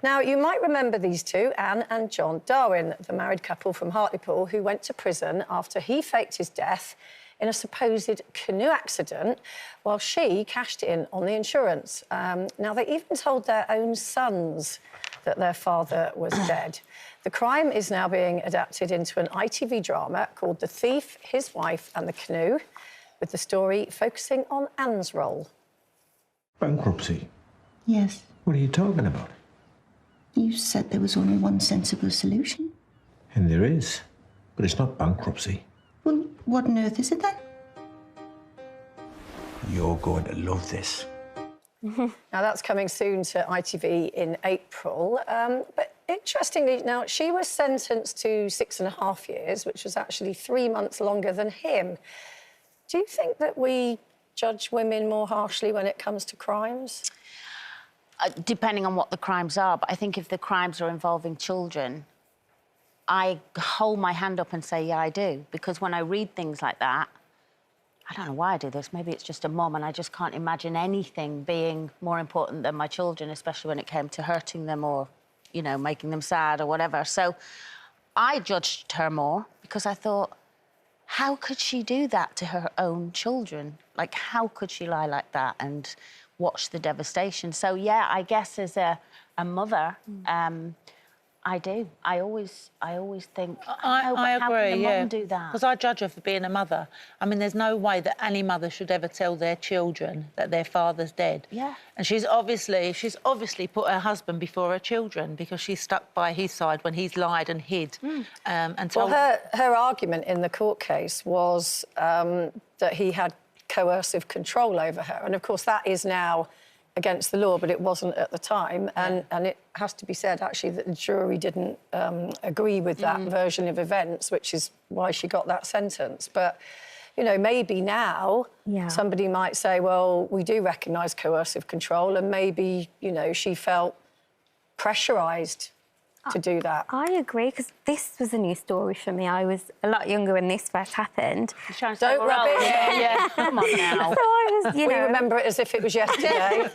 Now, you might remember these two, Anne and John Darwin, the married couple from Hartlepool who went to prison after he faked his death in a supposed canoe accident while she cashed in on the insurance. Now, they even told their own sons that their father was dead. The crime is now being adapted into an ITV drama called The Thief, His Wife and The Canoe, with the story focusing on Anne's role. Bankruptcy? Yes. What are you talking about? You said there was only one sensible solution. And there is, but it's not bankruptcy. Well, what on earth is it then? You're going to love this. Now, that's coming soon to ITV in April. But interestingly, now, she was sentenced to 6.5 years, which was actually 3 months longer than him. Do you think that we judge women more harshly when it comes to crimes? Depending on what the crimes are, but I think if the crimes are involving children, I hold my hand up and say, yeah, I do. Because when I read things like that, I don't know why I do this. Maybe it's just a mum and I just can't imagine anything being more important than my children, especially when it came to hurting them or, you know, making them sad or whatever. So I judged her more because I thought, how could she do that to her own children? Like, how could she lie like that and watch the devastation? So, yeah, I guess as a mother, I do. I always think, I agree, how can a yeah. mum do that? Because I judge her for being a mother. I mean, there's no way that any mother should ever tell their children that their father's dead. Yeah. And she's obviously put her husband before her children because she's stuck by his side when he's lied and hid. And told... Well, her argument in the court case was that he had coercive control over her. And, of course, that is now against the law, but it wasn't at the time. And it has to be said, actually, that the jury didn't agree with that version of events, which is why she got that sentence. But, you know, maybe now somebody might say, well, we do recognise coercive control, and maybe, you know, she felt pressurised to do that. I agree, because this was a new story for me. I was a lot younger when this first happened. Don't rub it. Yeah, come on now. So I was, you know... We remember it as if it was yesterday.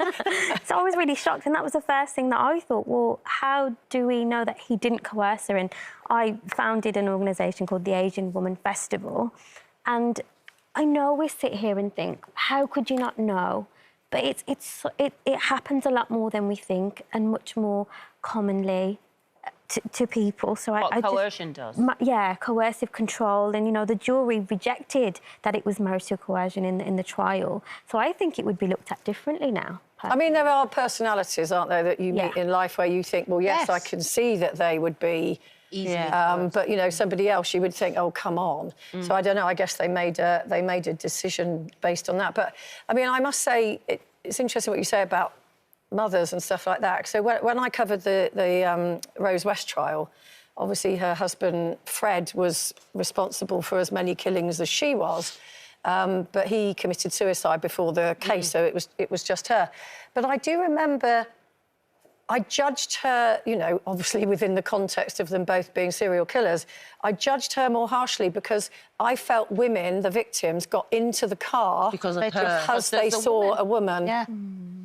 So I was really shocked, and that was the first thing that I thought, well, how do we know that he didn't coerce her? And I founded an organisation called the Asian Woman Festival, and I know we sit here and think, how could you not know? But it happens a lot more than we think, and much more commonly to people. So what coercion does? Yeah, coercive control. And, you know, the jury rejected that it was marital coercion in the trial. So I think it would be looked at differently now. I mean, there are personalities, aren't there, that you meet in life where you think, well, yes, I can see that they would be... but, you know, somebody else, you would think, oh, come on. So I don't know, I guess they made a decision based on that. But, I mean, I must say, it's interesting what you say about mothers and stuff like that. So when I covered the Rose West trial, obviously her husband, Fred, was responsible for as many killings as she was, but he committed suicide before the case, so it was just her. But I do remember I judged her, you know, obviously within the context of them both being serial killers, I judged her more harshly because I felt women, the victims, got into the car because they saw a woman. Yeah.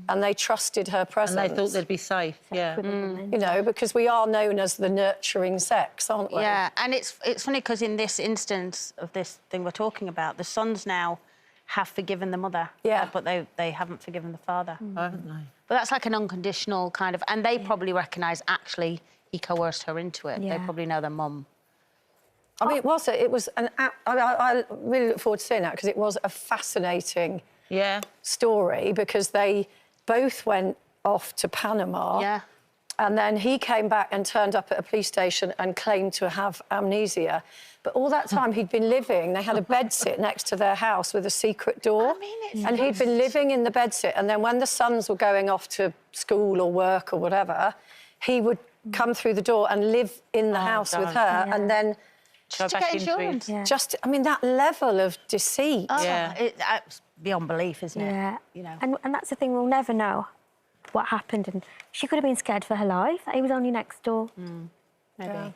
And they trusted her presence. And they thought they'd be safe, yeah. You know, because we are known as the nurturing sex, aren't we? Yeah, and it's funny because in this instance of this thing we're talking about, the sons now have forgiven the mother. Yeah. But they haven't forgiven the father. Haven't they? But that's like an unconditional kind of... And they probably recognise, actually, he coerced her into it. Yeah. They probably know their mum. I mean, it was an... I really look forward to seeing that because it was a fascinating story because they both went off to Panama. Yeah. And then he came back and turned up at a police station and claimed to have amnesia. But all that time he'd been living, they had a bedsit next to their house with a secret door. I mean, it's and he'd been living in the bedsit. And then when the sons were going off to school or work or whatever, he would come through the door and live in the house with her and then... Just to get insurance. Just, I mean, that level of deceit. It's beyond belief, isn't it? Yeah. You know. And that's the thing, we'll never know what happened. And she could have been scared for her life. He was only next door. Maybe. Yeah.